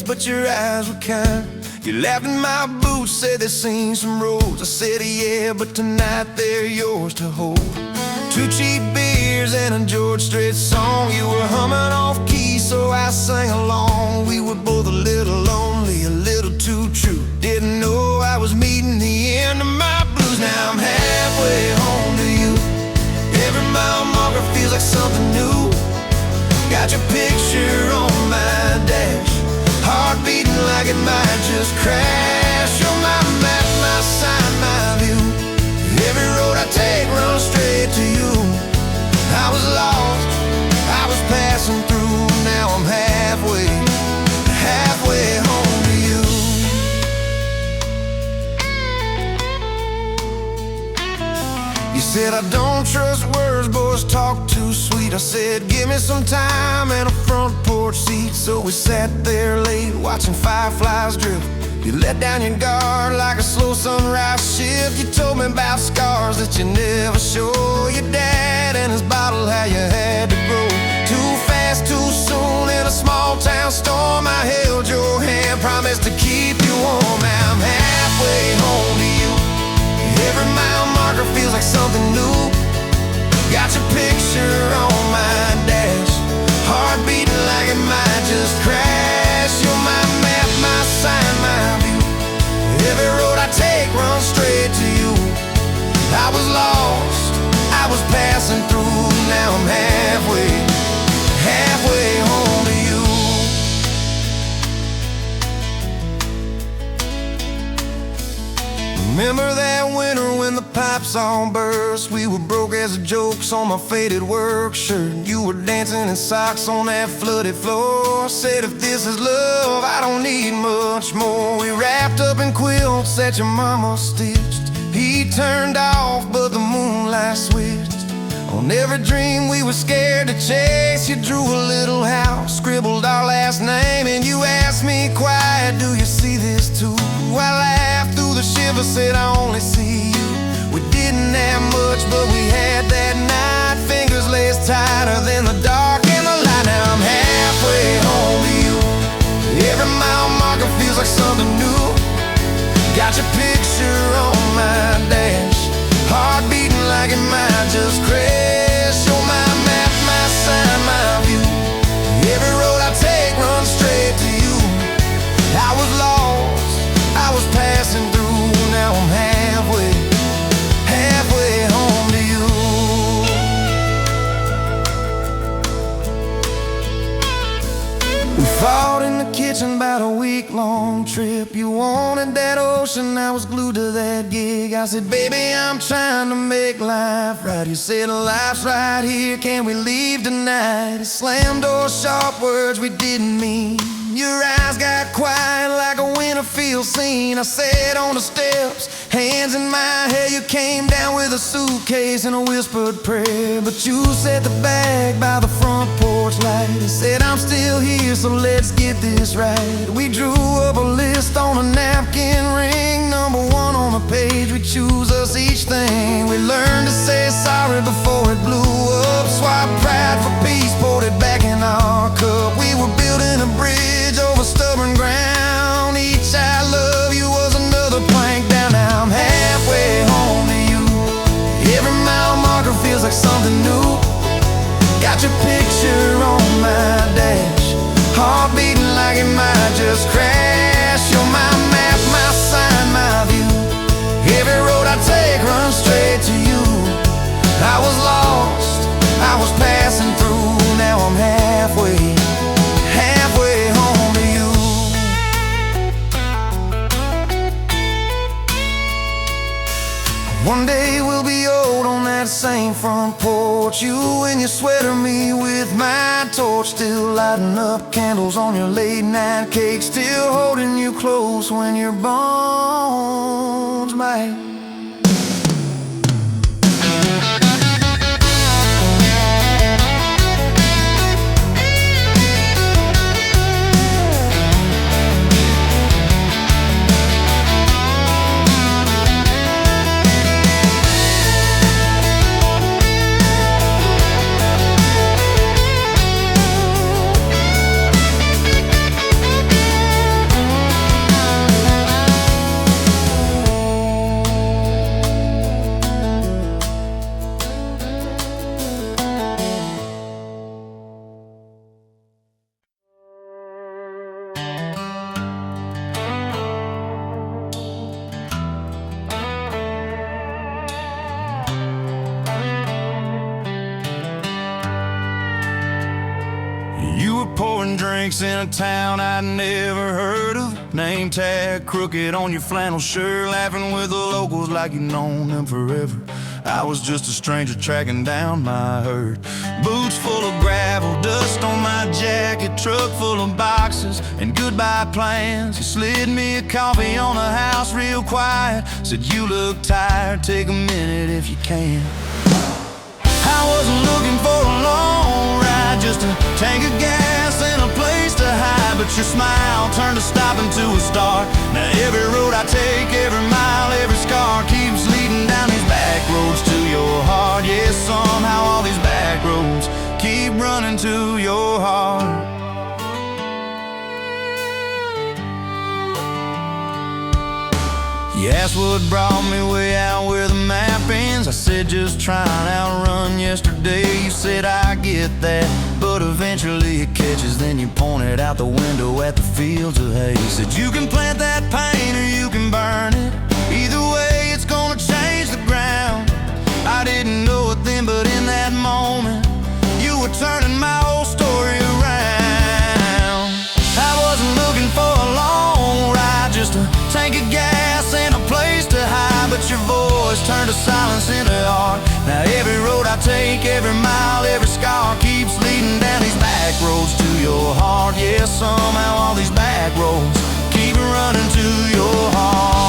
but your eyes were kind. You laughed in my boots, said they'd seen some roads. I said yeah, but tonight they're yours to hold. 2 cheap beers and a George Strait song. You were humming off key, so I sang along. We were both a little lonely, a little too true. Didn't know I was meeting the end of my blues. Now I'm halfway home to you. Every mile marker feels like something new. Got your picture on my dash, heart beating like it might just crash. You're my map, my sign, my view. Every road I take runs straight to you. I was lost, I was passing through. Now I'm halfway home to you. You said I don't trust words, boys talk too sweet. I said give me some time and a front porch seat. So we sat there late watching fireflies drift. You let down your guard like a slow sunrise shift. You told me about scars that you never show. Your dad and his bottle, how you had to grow. Too fast, too soon, in a small town storm. I held your hand, promised to keep you warm. Now I'm halfway home to you. Every mile marker feels like something new. Got your picture on my dash, heart beating like it might just crash. You're my map, my sign, my view. Every road I take runs straight to you. I was lost, I was passing through. Now I'm halfway home to you. Remember that winter when the pipes all burst? We were broke as jokes on my faded work shirt. You were dancing in socks on that flooded floor. Said if this is love, I don't need much more. We wrapped up in quilts that your mama stitched. He turned off, but the moonlight switched. On every dream we were scared to chase, you drew a little house, scribbled our last name, and you asked me quiet, do you see this too? I laughed through the shiver, said I only see you. We didn't have much, but we had that night. Fingers laced tighter than the dark and the light. Now I'm halfway home to you. Every mile marker feels like something new. Got your picture on my dash, heart beating like it might just crash. You're my map, my sign, my view. Every road I take runs straight to you. I was lost, I was passing through. Now I'm halfway home to you. We fought in the kitchen about a week-long trip. You wanted that ocean, I was glued to that gig. I said, baby, I'm trying to make life right. You said, life's right here, can we leave tonight? It slammed doors, sharp words we didn't mean. Your eyes got quiet like a Winterfield scene. I sat on the steps, hands in my hair. You came down with a suitcase and a whispered prayer. But you set the bag by the front porch light and said, I'm still here, so let's get this right. We drew up a list on a napkin ring, number 1 on the page. We choose us each thing. We learned to say sorry before it blew up. Swap pride for peace, poured it back in our cup. We were building a bridge over stubborn ground. Each I love you was another plank down. Now I'm halfway home to you. Every mile marker feels like something new. Got your picture on my dash, heart beating like it might just crash. You're my map, my sign, my view. Every road I take runs straight to you. I was lost, I was passing through. Now I'm halfway home to you. One day we'll be old on that same front porch. You in your sweater, me with my torch. Still lighting up candles on your late night cake. Still holding you close when your bones might. drinks in a town I'd never heard of. Name tag crooked on your flannel shirt, laughing with the locals like you've known them forever. I was just a stranger tracking down my herd. Boots full of gravel, dust on my jacket, truck full of boxes and goodbye plans. You slid me a coffee on the house real quiet, said you look tired, take a minute if you can. I wasn't looking for a long ride, just a tank of gas and a place to hide. But your smile turned a stop into a start. Now every road I take, every mile, every scar keeps leading down these back roads to your heart. Yeah, somehow all these back roads keep running to your heart. You asked what brought me way out where the map ends. I said just trying to outrun yesterday. You said I get that, but eventually it catches. Then you pointed out the window at the fields of hay. You said you can plant that pain or you can burn it. Either way it's gonna change the ground. I didn't know it then, but in that moment you were turning my whole story around. I wasn't looking for a long ride, just a tank of gas and a place to hide. But your voice turned a silence into art. Now every road I take, every mile, every scar keeps leading down these back roads to your heart. Yeah, somehow all these back roads keep running to your heart.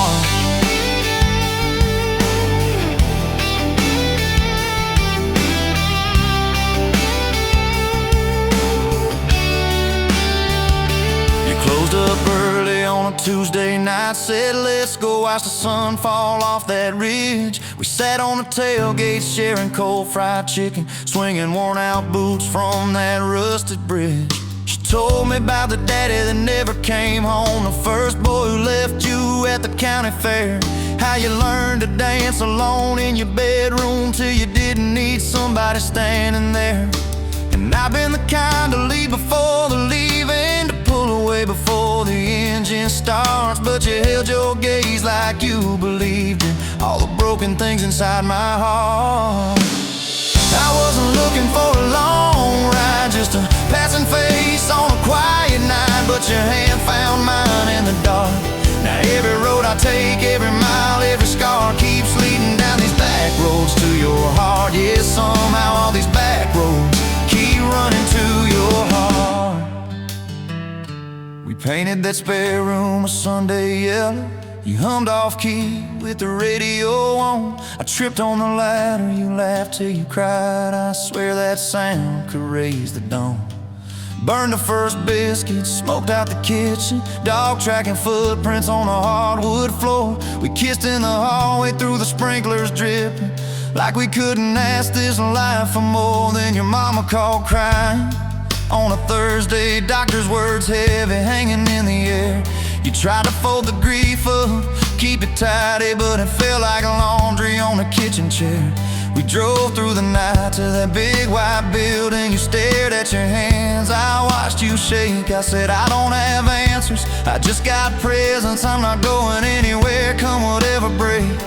Closed up early on a Tuesday night, said let's go watch the sun fall off that ridge. We sat on the tailgate sharing cold fried chicken, swinging worn out boots from that rusted bridge. She told me about the daddy that never came home, the first boy who left you at the county fair. How you learned to dance alone in your bedroom till you didn't need somebody standing there. And I've been the kind to leave before the leaving, to pull away before the engine starts. But you held your gaze like you believed in all the broken things inside my heart. I wasn't looking for a long ride, just a passing face on a quiet night. But your hand found mine in the dark. Now every road I take, every mile, every scar keeps leading down these back roads to your heart. Yeah, somehow all these back roads keep running to your heart. We painted that spare room a Sunday yellow. You hummed off key with the radio on. I tripped on the ladder, you laughed till you cried. I swear that sound could raise the dawn. Burned the first biscuit, smoked out the kitchen, dog tracking footprints on the hardwood floor. We kissed in the hallway through the sprinklers dripping, like we couldn't ask this life for more. Than your mama called crying on a Thursday, doctor's words heavy hanging in the air. You tried to fold the grief up, keep it tidy, but it felt like laundry on a kitchen chair. We drove through the night to that big white building. You stared at your hands, I watched you shake. I said I don't have answers, I just got presents. I'm not going anywhere, come whatever breaks.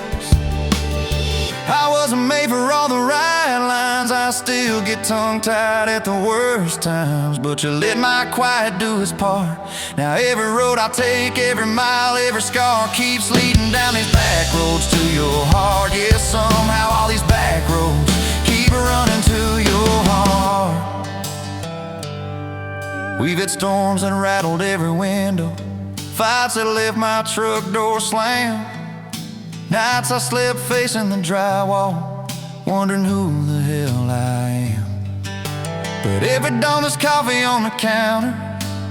I wasn't made for all the right lines, I still get tongue-tied at the worst times. But you let my quiet do its part. Now every road I take, every mile, every scar keeps leading down these back roads to your heart. Yeah, somehow all these back roads keep running to your heart. We've had storms that rattled every window, fights that left my truck door slammed, nights I slept facing the drywall, wondering who the hell I am. But every dawn there's coffee on the counter,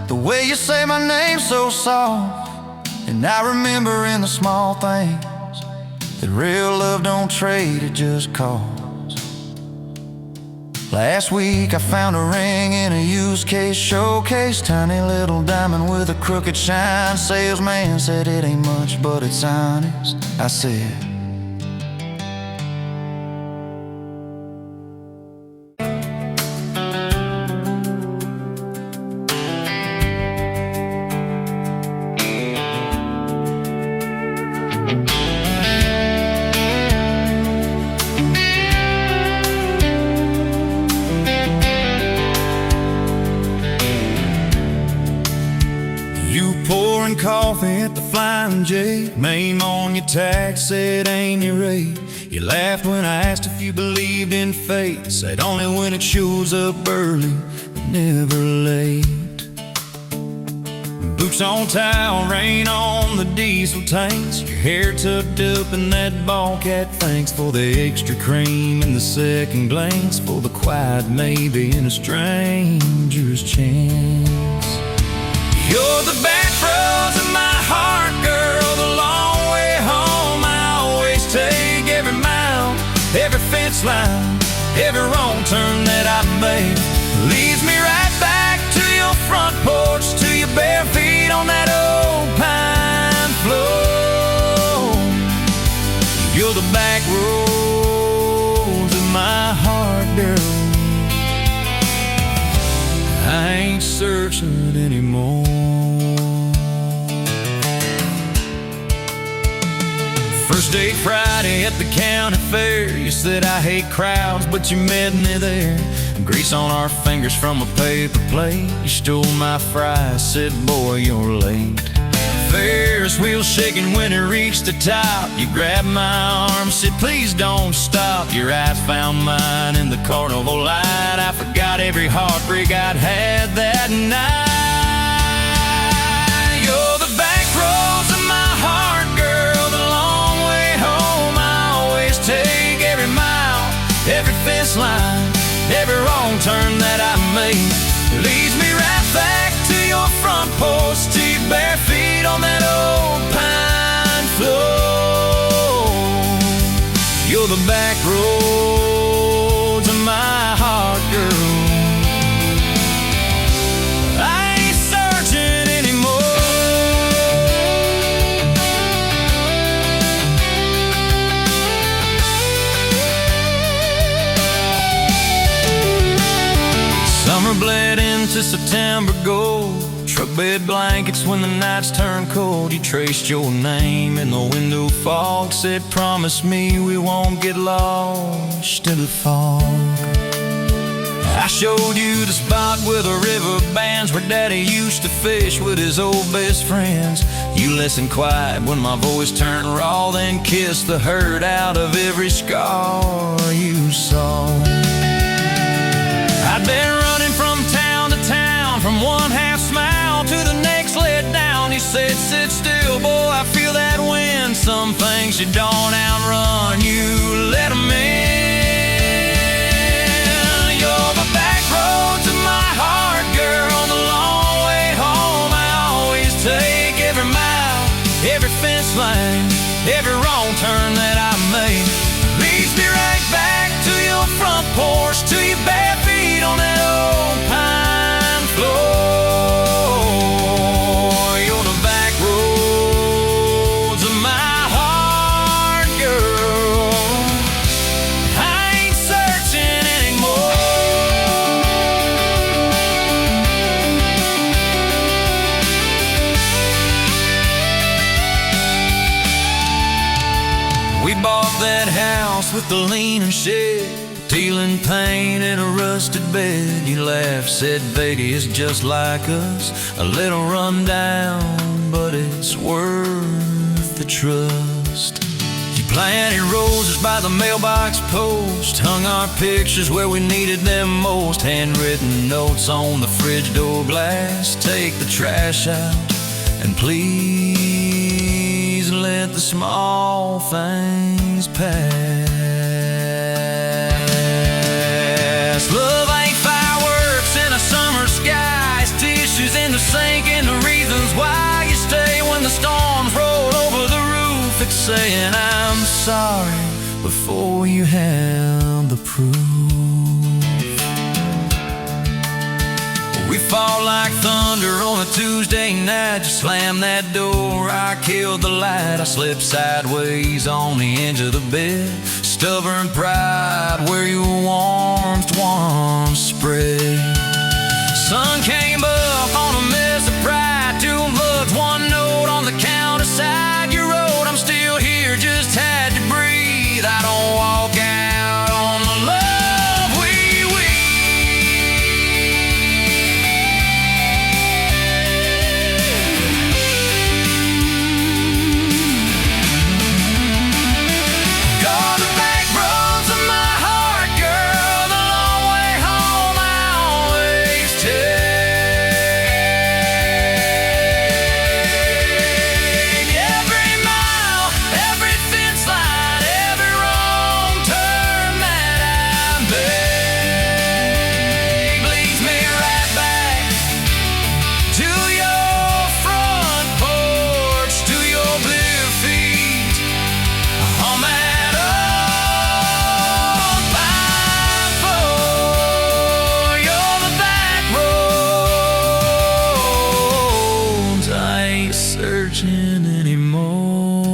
the way you say my name so soft. And I remember in the small things that real love don't trade, it just costs. Last week I found a ring in a used case showcase, tiny little diamond with a crooked shine. Salesman said it ain't much, but it's honest. I said, coffee at the Flying J. Name on your tax said ain't your rate. You laughed when I asked if you believed in fate. Said only when it shows up early, never late. Boots on towel, rain on the diesel tanks. Your hair tucked up in that ball cat. Thanks for the extra cream and the second glance, for the quiet maybe in a stranger's chance. You're the back roads of my heart, girl, the long way home. I always take every mile, every fence line, every wrong turn that I've made. Leads me right back to your front porch, to your bare feet on that old pine floor. You're the back roads of my heart, girl. I ain't searching anymore. First date Friday at the county fair. You said I hate crowds, but you met me there. Grease on our fingers from a paper plate. You stole my fries, said boy you're late. Ferris wheel shaking when it reached the top. You grabbed my arm, said please don't stop. Your eyes found mine in the carnival light. I forgot every heartbreak I'd had that night. You're the back roads of my heart, girl, the long way home. I always take every mile, every fence line, every wrong turn that I made. Leads me right back to your front porch, to your bare feet on that old pine floor. You're the back roads of my heart, girl. I ain't searching anymore. Summer bled into September gold. Truck bed blankets when the nights turn cold. You traced your name in the window fog. Said promise me we won't get lost in the fog. I showed you the spot where the river bands, where Daddy used to fish with his old best friends. You listened quiet when my voice turned raw, then kissed the hurt out of every scar you saw. I'd been running from town to town, from one half smile to the next let down. You said sit still, boy, I feel that wind. Some things you don't outrun, you let them in. You're the back roads of my heart, girl, the long way home. I always take every mile, every fence line, every wrong turn that I made. Leads me right back to your front porch, to your bare feet on that old pine floor. You're the back roads of my heart, girl. I ain't searching anymore. We bought that house with the leaning shed, peeling paint in a rusted bed. You laughed, said baby, it's just like us, a little run down, but it's worth the trust. You planted roses by the mailbox post, hung our pictures where we needed them most. Handwritten notes on the fridge door glass, take the trash out and please let the small things pass. Love ain't fireworks in a summer sky, it's tissues in the sink and the reasons why you stay when the storms roll over the roof. It's saying I'm sorry before you have the proof. We fall like thunder on a Tuesday night. You slam that door, I killed the light. I slipped sideways on the edge of the bed. Stubborn pride where your warmth once spread. Sun came up on a mess of pride. 2 lugs, 1 note on the counterside. You wrote, I'm still here, just had to breathe. I don't walk out on the love we searching anymore.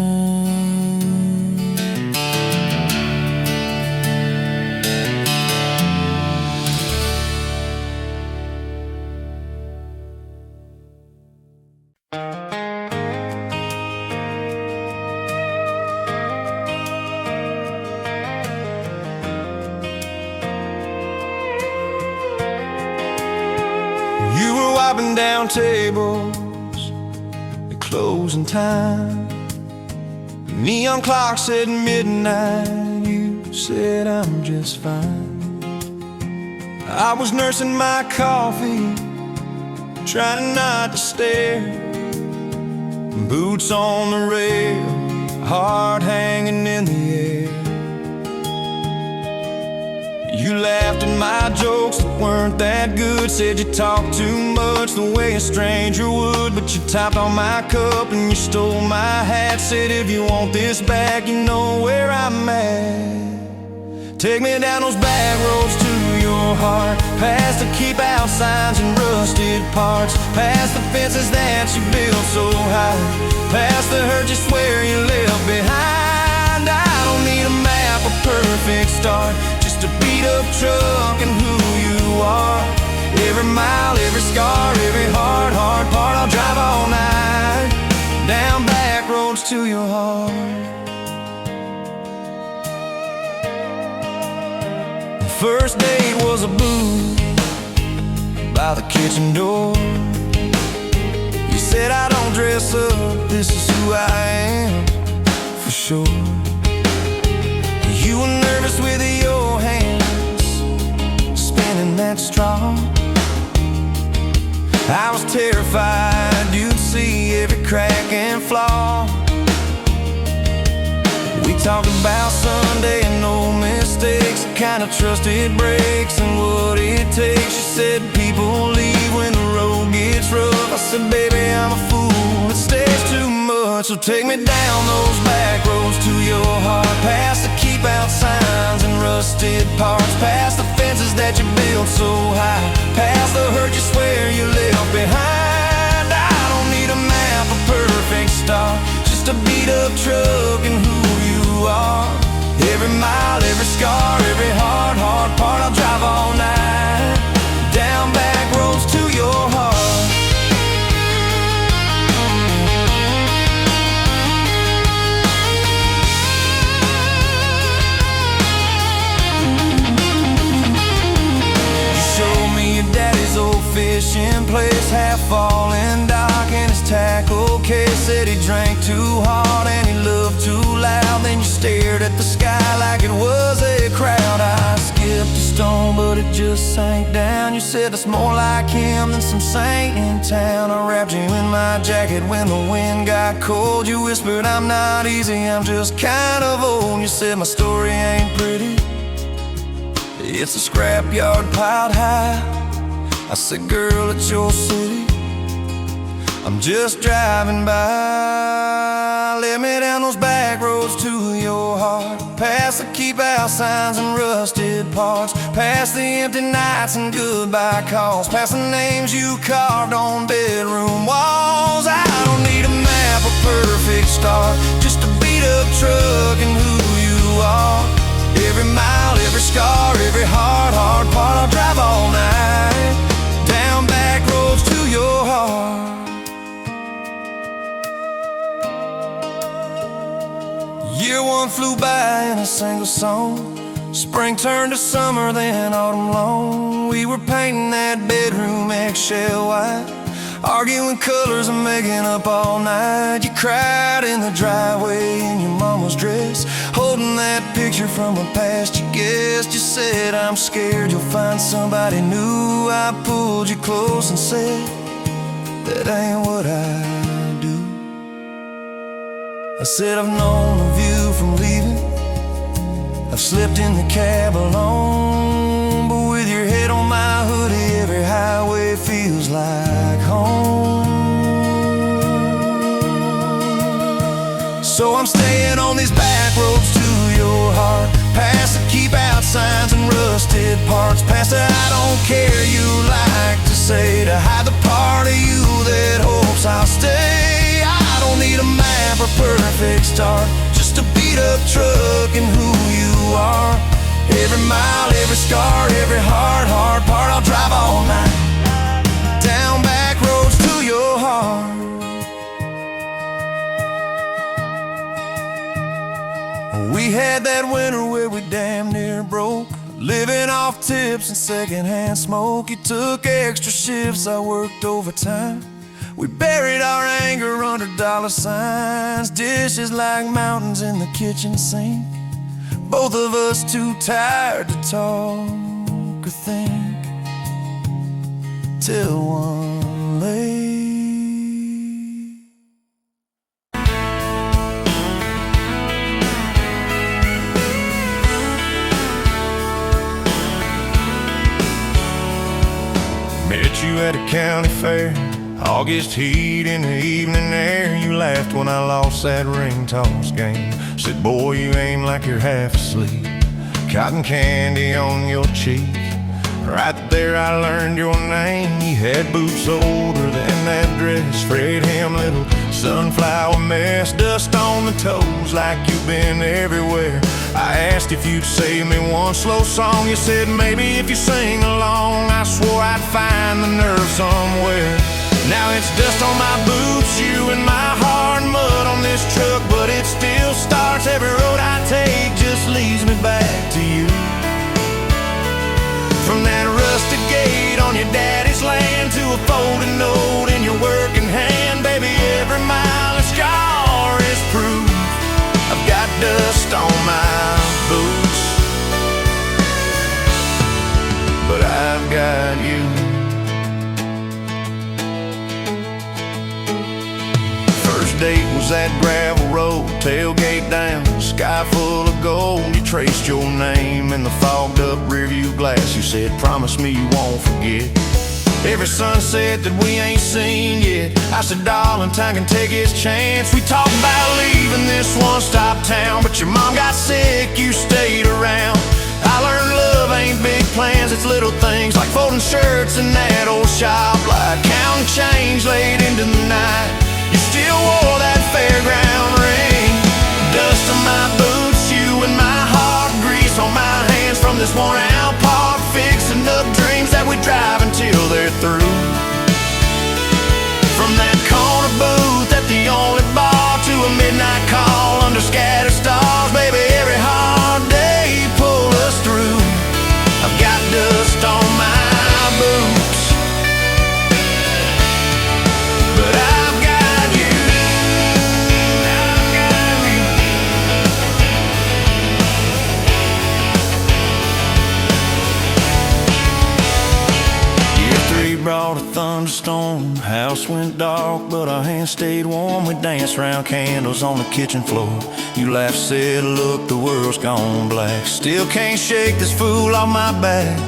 You were wiping down tables at closing time. Neon clock said midnight. You said I'm just fine. I was nursing my coffee, trying not to stare. Boots on the rail, heart hanging in the air. You laughed at my jokes that weren't that good. Said you talked too much the way a stranger would. But you topped on my cup and you stole my hat. Said if you want this back, you know where I'm at. Take me down those back roads to your heart, past the keep out signs and rusted parts, past the fences that you built so high, past the hurt you swear you left behind. I don't need a map, a perfect start, just a beat up truck and who you are. Every mile, every scar, every hard part, I'll drive all night down back roads to your heart. The first date was a booth by the kitchen door. You said I don't dress up, this is who I am, for sure. You were nervous with your hands spinning that straw. I was terrified you'd see every crack and flaw. We talked about Sunday and no mistakes, the kind of trust it breaks and what it takes. You said people leave when the road gets rough. I said baby I'm a fool, it stays too much. So take me down those back roads to your heart, past the keep out signs and rusted parts, past the fences that you built so high, past the hurt you swear you left behind. I don't need a map, a perfect start, just a beat up truck and who you are. Every mile, every scar, every hard part, I'll drive all night down back roads to your heart. Daddy's old fishing place, half fallen dock in his tackle case. Said he drank too hard and he loved too loud. Then you stared at the sky like it was a crowd. I skipped a stone but it just sank down. You said that's more like him than some saint in town. I wrapped you in my jacket when the wind got cold. You whispered I'm not easy, I'm just kind of old. You said my story ain't pretty, it's a scrapyard piled high. I said, girl, it's your city, I'm just driving by. Let me down those back roads to your heart, past the keep out signs and rusted parts, past the empty nights and goodbye calls, past the names you carved on bedroom walls. I don't need a map, a perfect start, just a beat up truck and who you are. Every mile, every scar, every hard part, I'll drive all night down back roads to your heart. Year one flew by in a single song. Spring turned to summer, then autumn long. We were painting that bedroom eggshell white, arguing colors and making up all night. You cried in the driveway in your mama's dress, holding that picture from a past you guessed. You said, I'm scared you'll find somebody new. I pulled you close and said, that ain't what I do. I said, I've known of you from leaving, I've slept in the cab alone, but with your head on my hoodie, every highway feels like home. So I'm staying on these back roads to your heart, past the keep out signs and rusted parts, past the I don't care you like to say, to hide the part of you that hopes I'll stay. I perfect start. Just a beat up truck and who you are. Every mile, every scar, every hard part, I'll drive all night down back roads to your heart. We had that winter where we damn near broke, living off tips and secondhand smoke. You took extra shifts, I worked overtime. We buried our anger under dollar signs. Dishes like mountains in the kitchen sink. Both of us too tired to talk or think, till one late. Met you at a county fair, August heat in the evening air. You laughed when I lost that ring toss game. Said, boy, you ain't like you're half asleep. Cotton candy on your cheek. Right there I learned your name. You had boots older than that dress, frayed hem, little sunflower mess, dust on the toes like you've been everywhere. I asked if you'd save me one slow song. You said maybe if you sing along. I swore I'd find the nerve somewhere. Now it's dust on my boots, you and my heart, mud on this truck, but it still starts. Every road I take just leads me back to you. From that rusted gate on your daddy's land to a folded note in your working hand, baby, every mile and scar is proof I've got dust on my boots, but I've got you. Date was that gravel road, tailgate down, sky full of gold. You traced your name in the fogged up rearview glass. You said, promise me you won't forget every sunset that we ain't seen yet. I said, darling, time can take its chance. We talked about leaving this one-stop town, but your mom got sick, you stayed around. I learned love ain't big plans, it's little things like folding shirts in that old shop, like counting change late into the night. You still wore that fairground ring. Dust on my boots, you and my heart, grease on my hands from this worn out park, fixing up dreams that we drive until they're through. From that corner booth at the only bar to a midnight call under scattered stars, baby, every hard day pull us through. I've got dust on my boots, but I've got brought a thunderstorm. House went dark, but our hands stayed warm. We danced round candles on the kitchen floor. You laughed, said, look, the world's gone black. Still can't shake this fool off my back.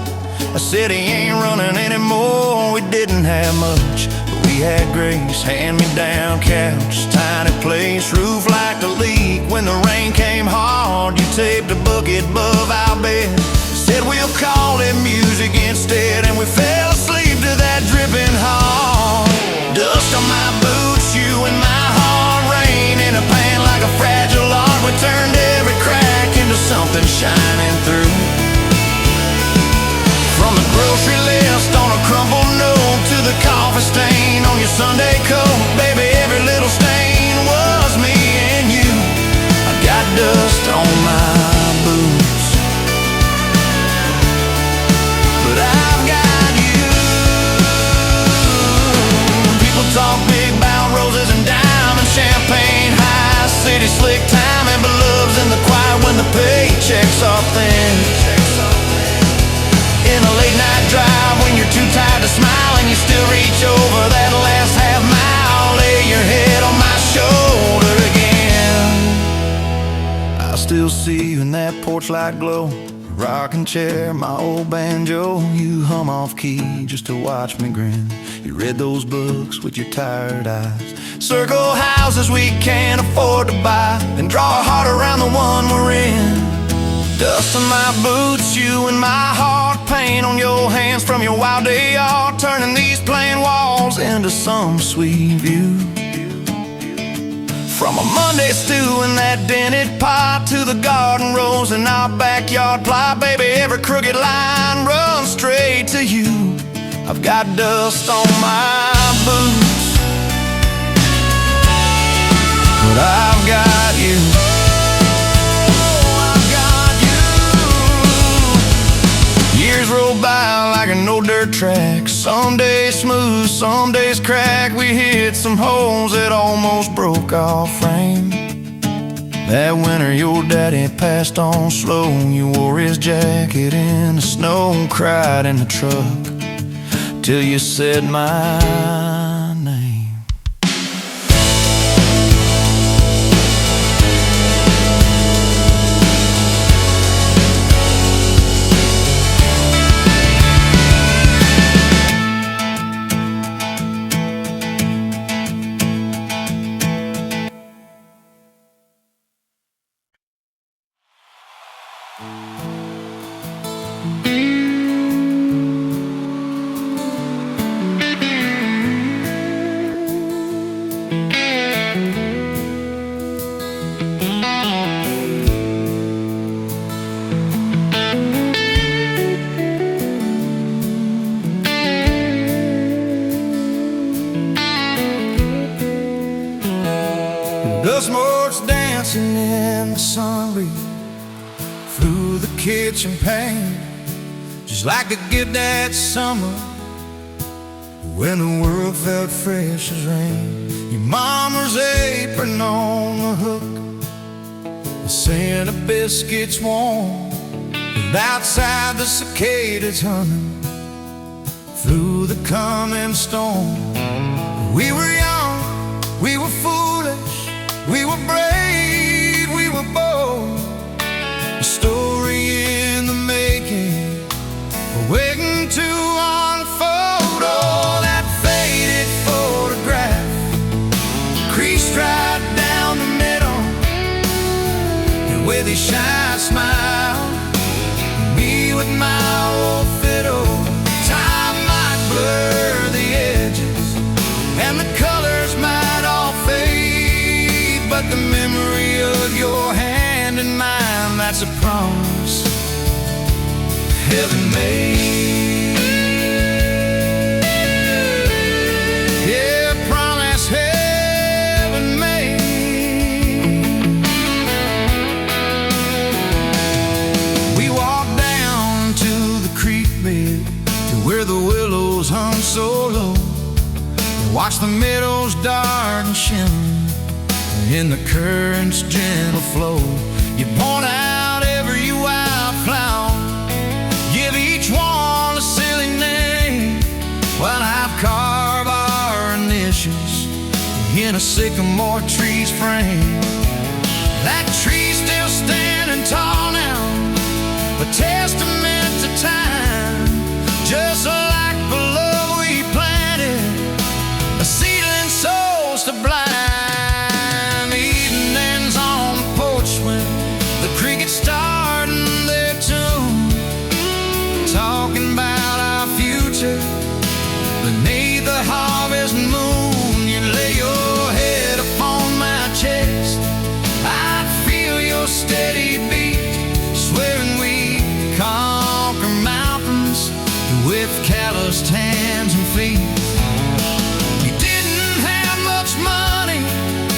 I said he ain't running anymore. We didn't have much, but we had grace. Hand-me-down couch, tiny place, roof like a leak. When the rain came hard, you taped a bucket above our bed. Said we'll call it music instead, and we fell asleep to that dripping heart. Dust on my boots, you and my heart, rain in a pan like a fragile art. We turned every crack into something shining through. From the grocery list on a crumpled note to the coffee stain on your Sunday coat, baby, every little stain was me and you. I got dust on my boots, but I've got you. People talk big about roses and diamonds, champagne, high city slick time, and beloves in the quiet when the paychecks are thin. In a late night drive when you're too tired to smile and you still reach over that last half mile, lay your head on my shoulder again. I still see you in that porch light glow, rocking chair, my old banjo. You hum off key just to watch me grin. You read those books with your tired eyes, circle houses we can't afford to buy, then draw a heart around the one we're in. Dust on my boots, you and my heart, paint on your hands from your wild day art, turning these plain walls into some sweet view. From a Monday stew in that dented pot to the garden rose in our backyard plot, baby, every crooked line runs straight to you. I've got dust on my boots, but I've got you. I've got you. Years roll by like an old dirt track. Some days smooth, some days crack. We hit some holes that almost broke our frame. That winter your daddy passed on slow. You wore his jacket in the snow and cried in the truck till you said my name. Dust motes dancing in the sun breeze through the kitchen pane, just like a gift that summer when the world felt fresh as rain. Your mama's apron on the hook, the scent of biscuits warm, and outside the cicadas humming through the coming storm. We were young, we were foolish, we were brave, we were bold. A story in the making, waiting to unfold. Oh, that faded photograph, creased right down the middle, and with his shy smile, me with my old fiddle. Time might blur the edges, and the colors might all fade, but the memory of your hand in mine, that's a promise heaven made. Yeah, promise heaven made. We walked down to the creek bed, to where the willows hung so low, and watched the meadows dart and shimmer in the current's gentle flow. You point out every wildflower, give each one a silly name, while I've carved our initials in a sycamore tree's frame. That tree's still standing tall now, a testament to time, just like the love we planted, a seedling souls to blind. Starting their tune, talking about our future beneath the harvest moon. You lay your head upon my chest, I feel your steady beat, swearing we conquer mountains with calloused hands and feet. We didn't have much money,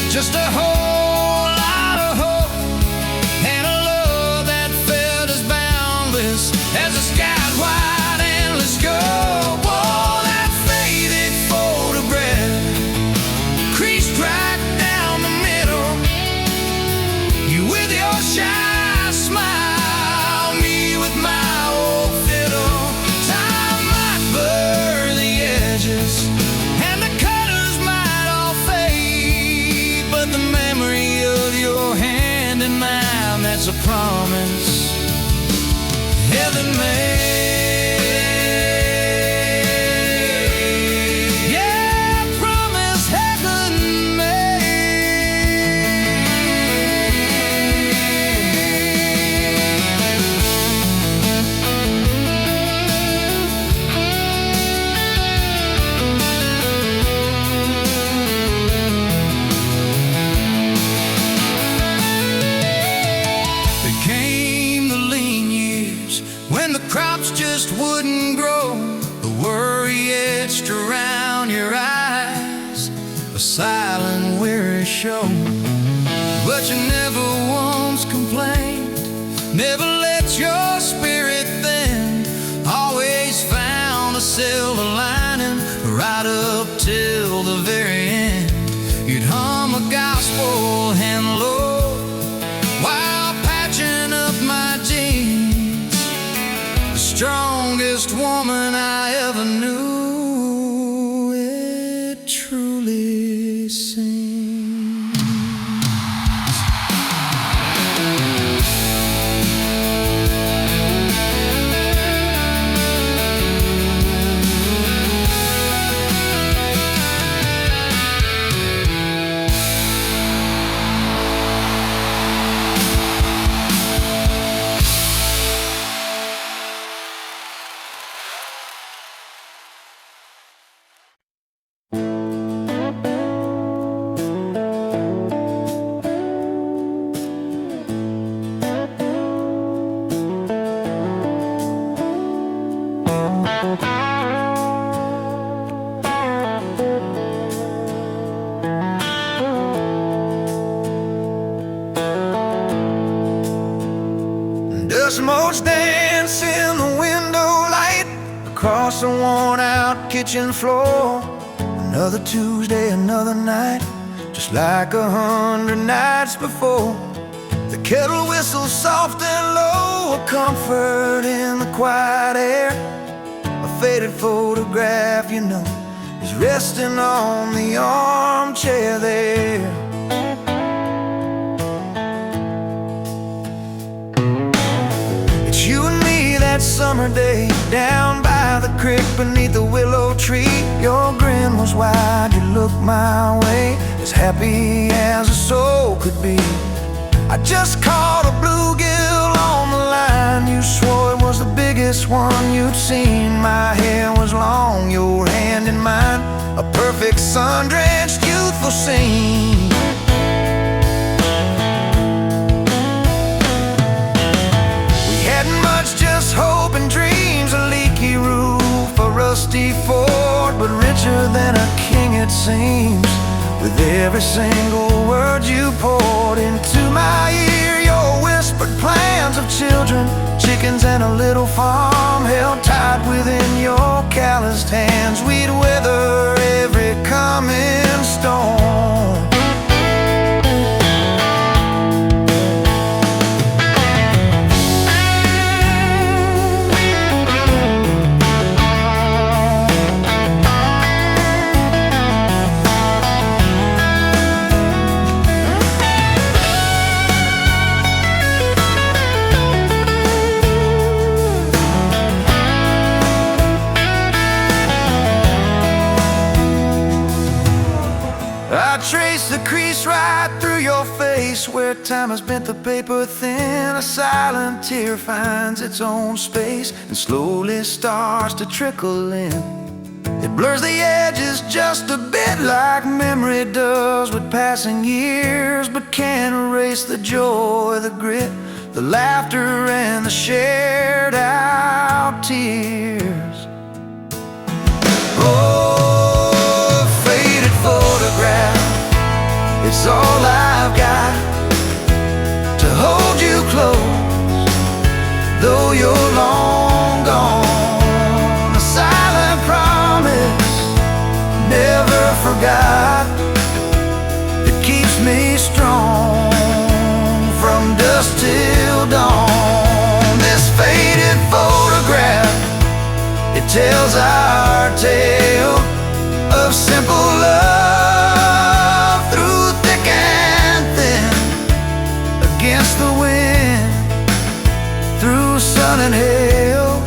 just a whole lot of hope, and a as the sky's wide endless scope. Oh, that faded photograph, creased right down the middle, you with your shy smile, me with my old fiddle. Time might blur the edges, and the colors might all fade, but the memory of your hand in mine, that's a promise heaven made. Yeah, promise heaven made. just wouldn't grow. The worry etched around your eyes, a silent, weary show. But you never once complained, never let your spirit thin. Always found a silver lining right up till the very end. You'd hum a gospel hymn low while patching up my jeans. The strongest woman I ever knew, it truly seems. Smoke's dance in the window light across the worn-out kitchen floor. Another Tuesday, another night, just like 100 nights before. The kettle whistles soft and low, a comfort in the quiet air. A faded photograph, you know, is resting on the armchair there. That summer day down by the creek beneath the willow tree, your grin was wide, you looked my way, as happy as a soul could be. I just caught a bluegill on the line, you swore it was the biggest one you'd seen. My hair was long, your hand in mine, a perfect sun-drenched youthful scene. Just hope and dreams, a leaky roof, a rusty fort, but richer than a king it seems. With every single word you poured into my ear, your whispered plans of children, chickens and a little farm held tight within your calloused hands. We'd weather every coming storm. Trace the crease right through your face, where time has bent the paper thin. A silent tear finds its own space and slowly starts to trickle in. It blurs the edges just a bit, like memory does with passing years, but can't erase the joy, the grit, the laughter and the shared out tears. Oh, faded photograph, it's all I've got to hold you close, though you're long gone. A silent promise, never forgot, it keeps me strong from dusk till dawn. This faded photograph, it tells our tale of simple love. Against the wind, through sun and hail,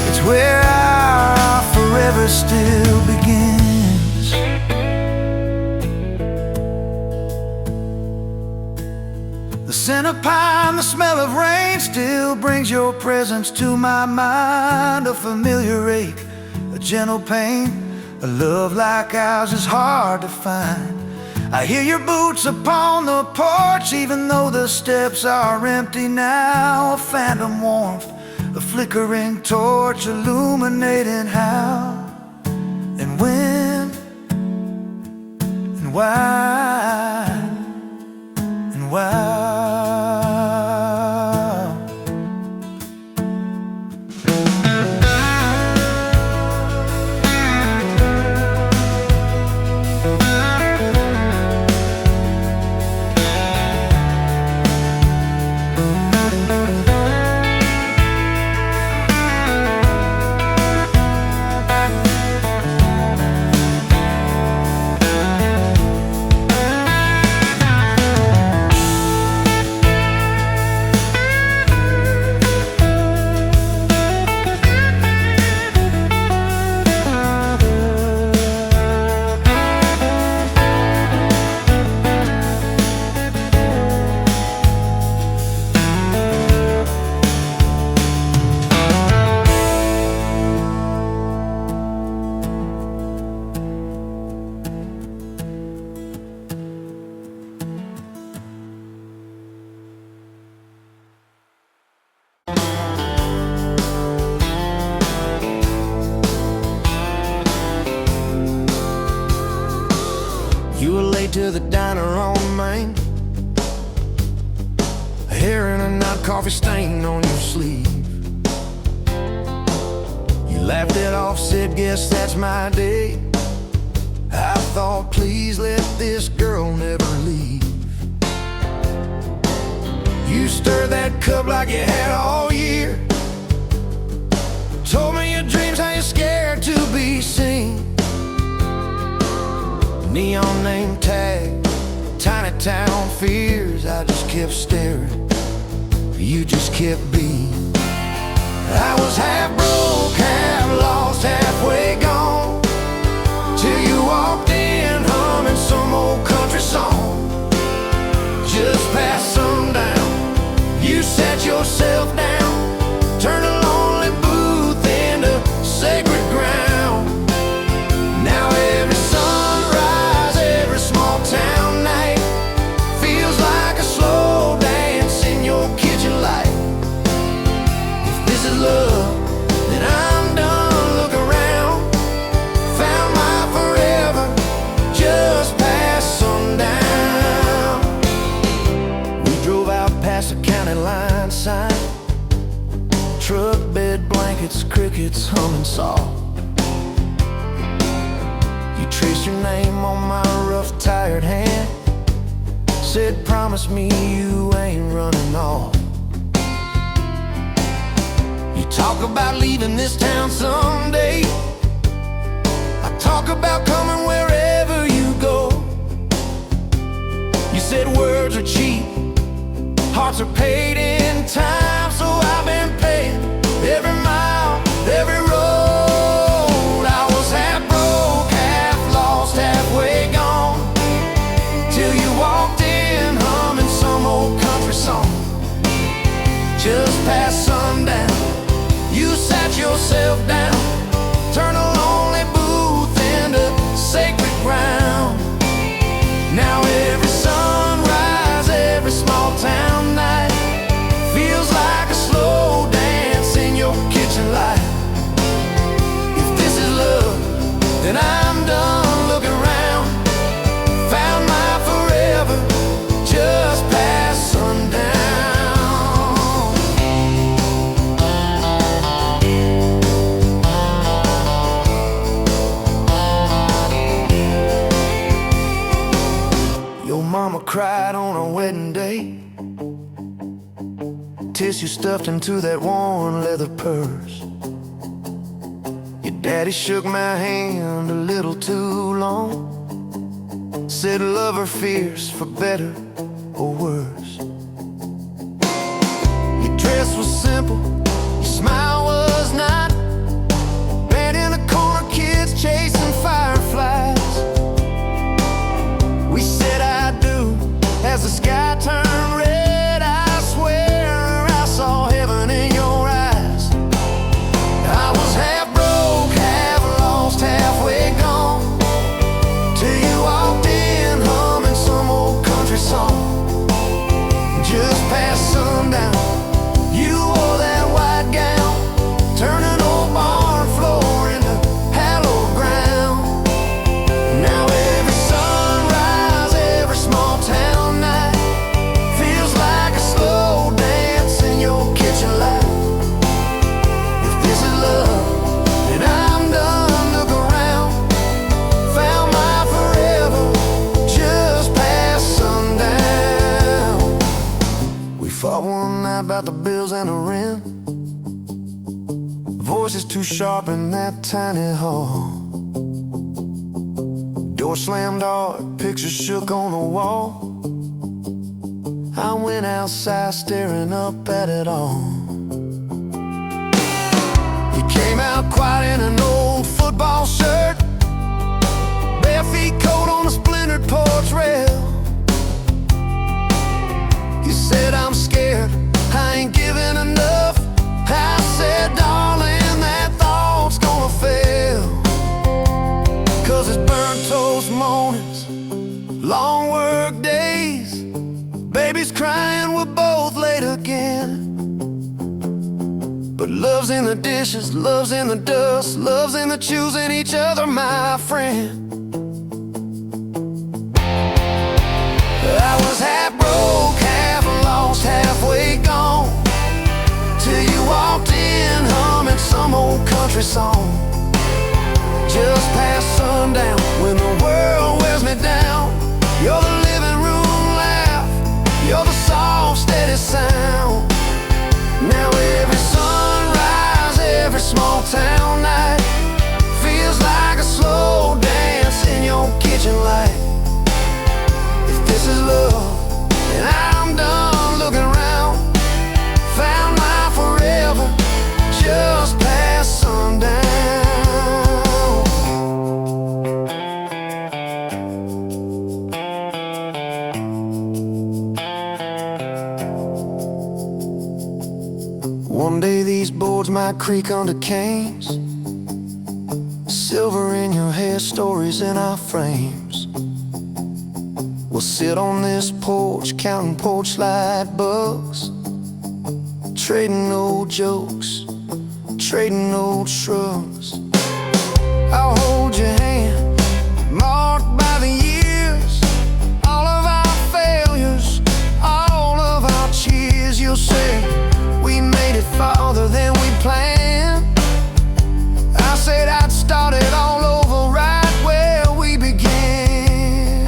it's where our forever still begins. The scent of pine, the smell of rain still brings your presence to my mind. A familiar ache, a gentle pain, a love like ours is hard to find. I hear your boots upon the porch, even though the steps are empty now. A phantom warmth the flickering torch illuminating how and when and why and why. You were late to the diner on Main, hair in a knot, coffee stain on your sleeve. You laughed it off, said, guess that's my day. I thought, please let this girl never leave. You stirred that cup like you had all year, told me your dreams, how you're scared to be seen. Neon name tag, tiny town fears. I just kept staring, you just kept being. I was half broke, half lost, halfway gone, till you walked in humming some old country song. Just past sundown, you sat yourself down, turned a lonely booth into sacred ground. Now every sunrise, every small town night feels like a slow dance in your kitchen light. If this is love, then I'm done. Look around, found my forever just past sundown. We drove out past the county line sign, truck bed blankets, crickets humming soft. You traced your name on my rough, tired hand, said, promise me you ain't running off. You talk about leaving this town someday, I talk about coming wherever you go. You said words are cheap, hearts are paid in time, so I've been paying every mile, every road. I was half broke, half lost, halfway gone, till you walked in humming some old country song. Just past sundown, you sat yourself down, turned a lonely booth into sacred ground. Now every sunrise, every small town night feels like a slow dance in your kitchen light. If this is love, then I'm done. Look around, found my forever just past sundown. Your mama cried on our wedding day, tissue stuffed into that worn leather purse. Your daddy shook my hand a little too long, said love or fierce, for better or worse. Your dress was simple, your smile was not, bed in a corner, kids chasing fireflies. We said I do as the sky turned red. I swear I saw heaven in your eyes. I was half broke, half lost, halfway gone, till you walked in humming some old country song. Just past sundown, you wore that white gown, about the bills and the rent. Voices too sharp in that tiny hall. Door slammed hard, pictures shook on the wall. I went outside staring up at it all. He came out quiet in an old football shirt, bare feet coat on a splintered porch rail. He said, I'm scared, I ain't giving enough. I said, darling, that thought's gonna fail. 'Cause it's burnt toast mornings, long work days, baby's crying, we're both late again. But love's in the dishes, love's in the dust, love's in the choosing each other, my friend. I was half broke, half lost, halfway gone, till you walked in humming some old country song. Just past sundown, when the world wears me down, you're the living room laugh, you're the soft, steady sound. Now every sunrise, every small town night feels like a slow dance in your kitchen light. If this is love, then I'm done looking around. Found my forever just past sundown. One day these boards might creak under canes, silver in your hair, stories in our frames. We'll sit on this porch, counting porch light bugs, trading old jokes, trading old shrugs. I'll hold your hand, marked by the years, all of our failures, all of our cheers. You'll say, we made it farther than we planned. I said I'd start it all over right where we began.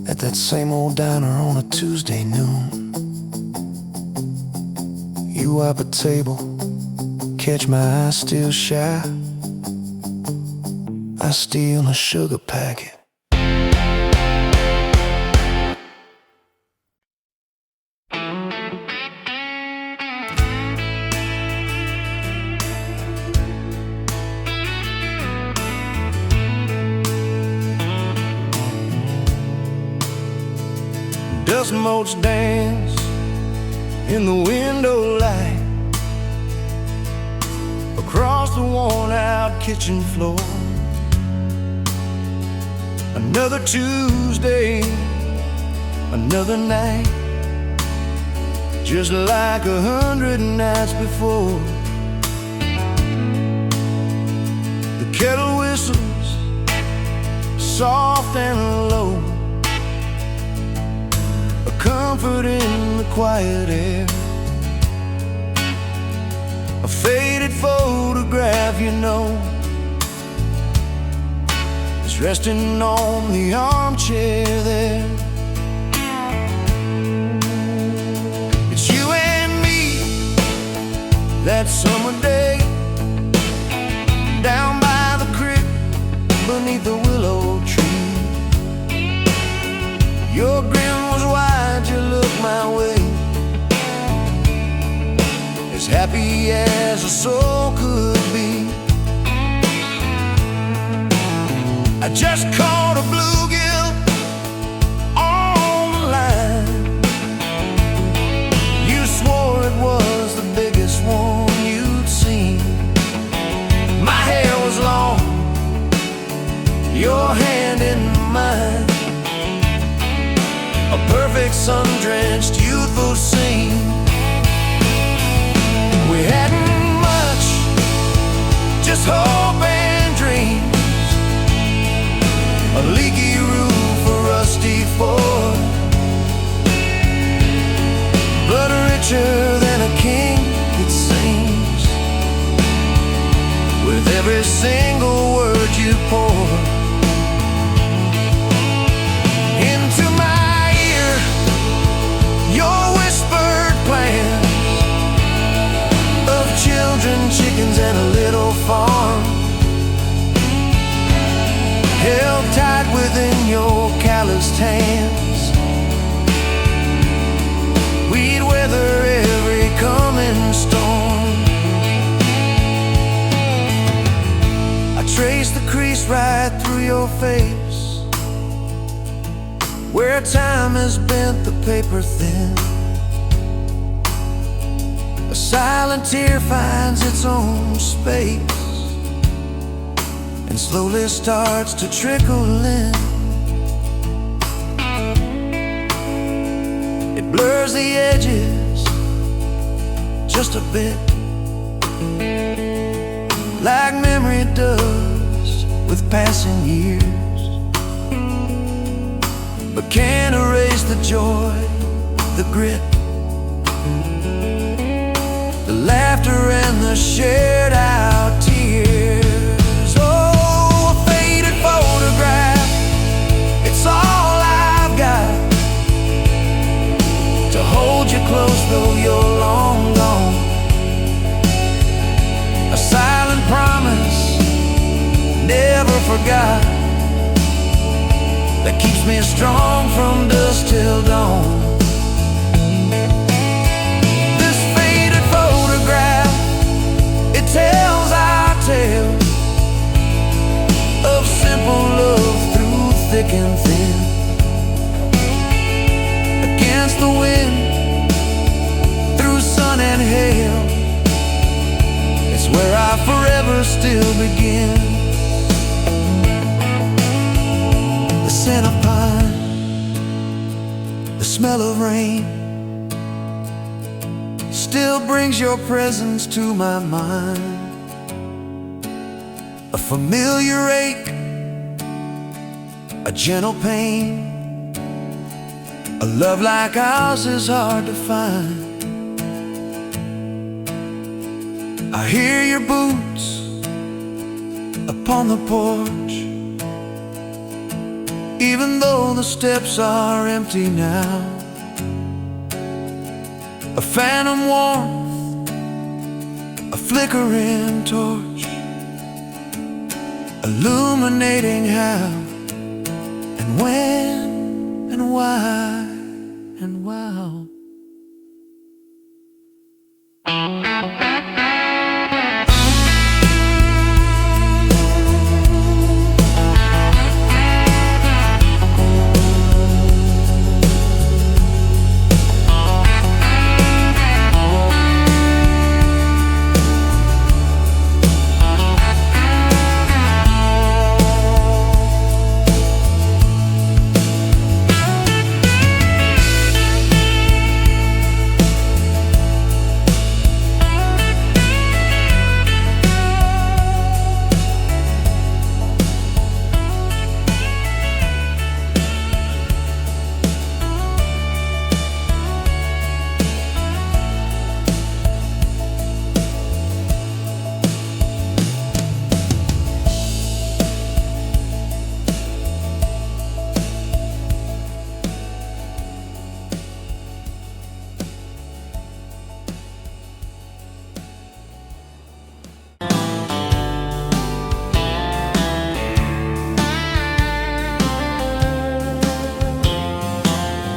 At that same old diner on a Tuesday noon, you wipe a table, catch my eye still shy. I steal a sugar packet. Dust motes dance in the window light across the worn-out kitchen floor. Another Tuesday, another night, just like 100 nights before. The kettle whistles soft and low, a comfort in the quiet air. A faded photograph, you know, is resting on the armchair there. It's you and me that summer day, down by the creek beneath the willow tree. Your grin was wide, you looked my way, as happy as a soul could be. I just caught a bluegill on the line. You swore it was the biggest one you'd seen. My hair was long, your hand in mine, a perfect sun-drenched youthful scene. We hadn't much, just hope and dreams, a leaky roof, a rusty Ford, but richer than a king, it seems, with every single word you pour into my ear. calloused hands. We'd weather every coming storm. I traced the crease right through your face, where time has bent the paper thin. A silent tear finds its own space and slowly starts to trickle in. It blurs the edges just a bit, like memory does with passing years, but can't erase the joy, the grit, the laughter and the shared out tears. Oh, a faded photograph, it's all I've got to hold you close though you're long gone. A silent promise, never forgot, that keeps me strong from dusk till dawn. This faded photograph, it tells our tale of simple love through thick and thin. Against the wind, through sun and hail, it's where I forever still begin. The scent of pine, the smell of rain, still brings your presence to my mind. A familiar ache, a gentle pain, a love like ours is hard to find. I hear your boots upon the porch, even though the steps are empty now. A phantom warmth, a flickering torch, illuminating how and when and why and wow.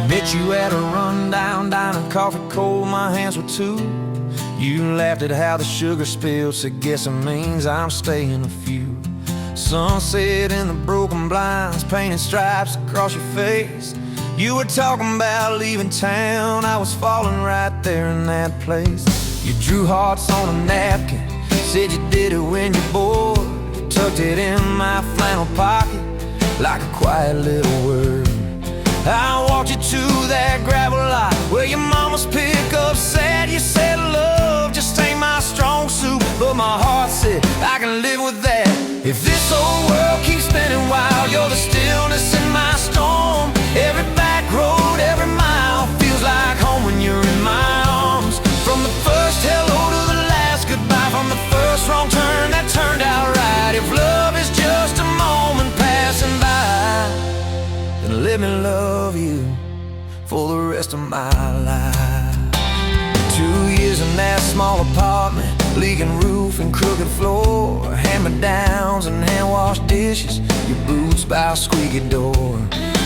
Met you at a rundown diner, coffee cold, my hands were two. You laughed at how the sugar spilled, so guess it means I'm staying a few. Sunset in the broken blinds, painted stripes across your face. You were talking about leaving town, I was falling right there in that place. You drew hearts on a napkin, said you did it when you're bored. Tucked it in my flannel pocket like a quiet little word. I walked you to that gravel lot where your mama's pickup sat. You said love just ain't my strong suit, but my heart said I can live with that. If this old world keeps spinning wild, you're the stillness in my storm. Every back road, every mile feels like home when you're in my arms. From the first hello to the last goodbye, from the first wrong turn that turned out right. If love is just a moment passing by, then let me love you for the rest of my life. 2 years in that small apartment, leaking roof and crooked floor, hand-me-downs and hand-washed dishes, your boots by a squeaky door.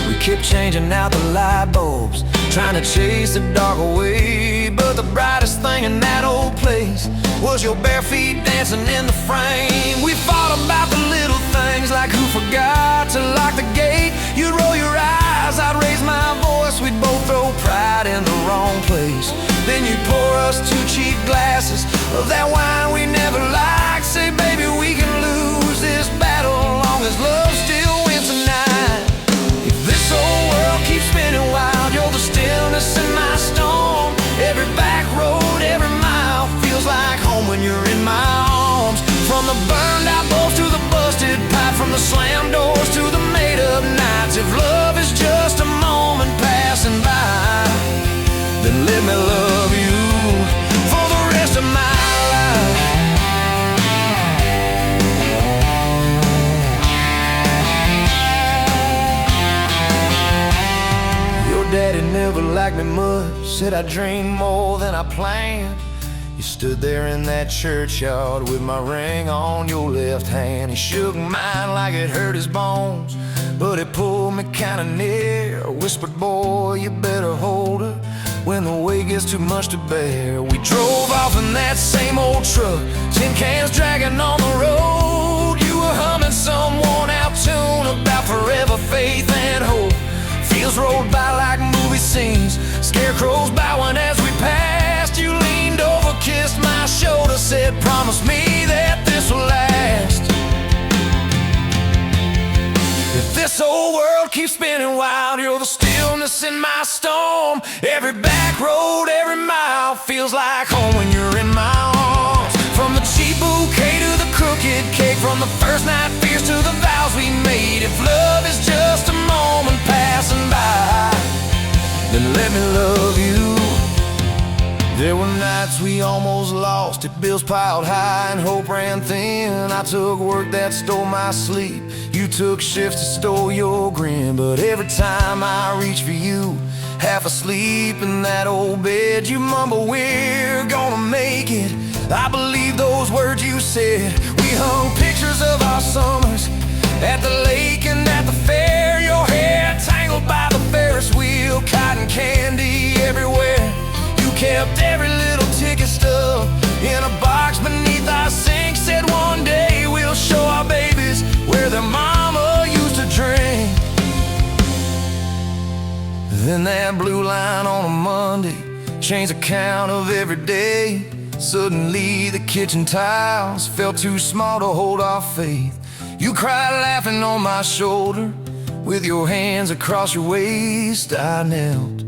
We kept changing out the light bulbs, trying to chase the dark away. But the brightest thing in that old place was your bare feet dancing in the frame. We fought about the little things, like who forgot to lock the gate. You'd roll your eyes, I'd raise my voice. We'd both throw pride in the wrong place. Then you'd pour us 2 cheap glasses of that wine we never liked. Say, baby, we can lose this battle long as love still wins tonight. If this whole world keeps spinning wild, you're the stillness in my storm. Every back road, every mile feels like home when you're in my arms. From the burned out bulbs to the busted pipe, from the slammed doors to the made up nights. If love is just a moment passing by, then let me love you for the rest of my life. Your daddy never liked me much, said I dreamed more than I planned. You stood there in that churchyard with my ring on your left hand. He shook mine like it hurt his bones, but it pulled me kinda near. Whispered, boy, you better hold her when the weight gets too much to bear. We drove off in that same old truck, tin cans dragging on the road. You were humming some worn out tune about forever, faith and hope. Fields rolled by like movie scenes, scarecrows bowing as we passed. You leaned over, kissed my shoulder, said, promise me that this will last. If this whole world keeps spinning wild, you're the stillness in my storm. Every back road, every mile feels like home when you're in my arms. From the cheap bouquet to the crooked cake, from the first night fears to the vows we made. If love is just a moment passing by, then let me love you. There were nights we almost lost it, bills piled high and hope ran thin. I took work that stole my sleep, you took shifts that stole your grin. But every time I reach for you, half asleep in that old bed, you mumble, we're gonna make it. I believe those words you said. We hung pictures of our summers at the lake and at the fair. Your hair tangled by the Ferris wheel, cotton candy everywhere. You kept every little ticket stuffed in a box beneath our sink. Said one day we'll show our babies where their mama used to drink. Then that blue line on a Monday changed the count of every day. Suddenly the kitchen tiles felt too small to hold our faith. You cried laughing on my shoulder, with your hands across your waist. I knelt